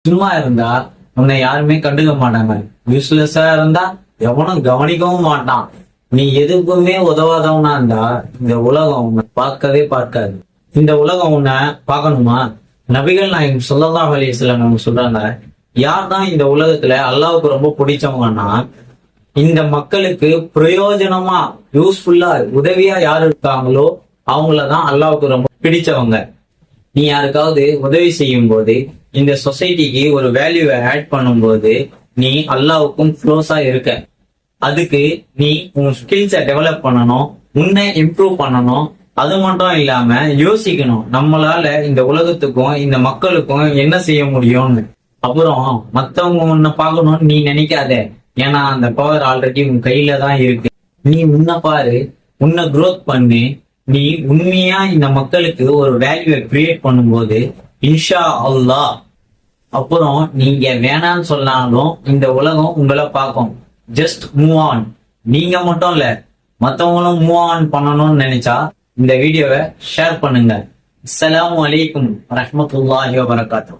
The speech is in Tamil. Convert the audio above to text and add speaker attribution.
Speaker 1: சும்மா இருந்தா உன்னை யாருமே கண்டுக்க மாட்டாங்க. யூஸ்லெஸ்ஸா இருந்தா எவனும் கவனிக்கவும் மாட்டான். நீ எதுக்குமே உதவாதவனா இருந்தா இந்த உலகம் உன்னை பார்க்கவே பார்க்காது. இந்த உலகம் உன்னை பார்க்கணுமா? நபிகள் நாயகம் ஸல்லல்லாஹு அலைஹி வஸல்லம் அவங்க சொல்றாங்க, யார் தான் இந்த உலகத்துல அல்லாஹ்வுக்கு ரொம்ப பிடிச்சவங்கன்னா, இந்த மக்களுக்கு பிரயோஜனமா யூஸ்ஃபுல்லா உதவியா யாரு இருக்காங்களோ அவங்களதான் அல்லாஹ்வுக்கு ரொம்ப பிடிச்சவங்க. நீ யாருக்காவது உதவி செய்யும் போது, இந்த சொசைட்டிக்கு ஒரு வேல்யூவை ஆட் பண்ணும்போது நீ அல்லாஹ்வுக்கும் க்ளோஸா இருக்க. அதுக்கு நீ உன் ஸ்கில்ஸை டெவலப் பண்ணணும், உன்னை இம்ப்ரூவ் பண்ணணும். அது மட்டும் இல்லாம யோசிக்கணும், நம்மளால இந்த உலகத்துக்கும் இந்த மக்களுக்கும் என்ன செய்ய முடியும்னு. அப்புறம் மத்தவங்க உன்னை பார்க்கணும்னு நீ நினைக்காத, ஏன்னா அந்த பவர் ஆல்ரெடி உன் கையில தான் இருக்கு. நீ உன்னை பாரு, உன்னை க்ரோத் பண்ணு. நீ உண்மையா இந்த மக்களுக்கு ஒரு வேல்யூவை கிரியேட் பண்ணும்போது இன்ஷா அல்லாஹ் அப்புறம் நீங்க வேணான்னு சொன்னாலும் இந்த உலகம் உங்களை பார்க்கும். Just move on. நீங்க மட்டும் இல்ல, மத்தவங்களும் மூவ் ஆன் பண்ணணும்னு நினைச்சா இந்த வீடியோவை ஷேர் பண்ணுங்க. அஸ்ஸலாமு அலைக்கும் வரஹ்மத்துல்லாஹி வபரகாத்துஹு.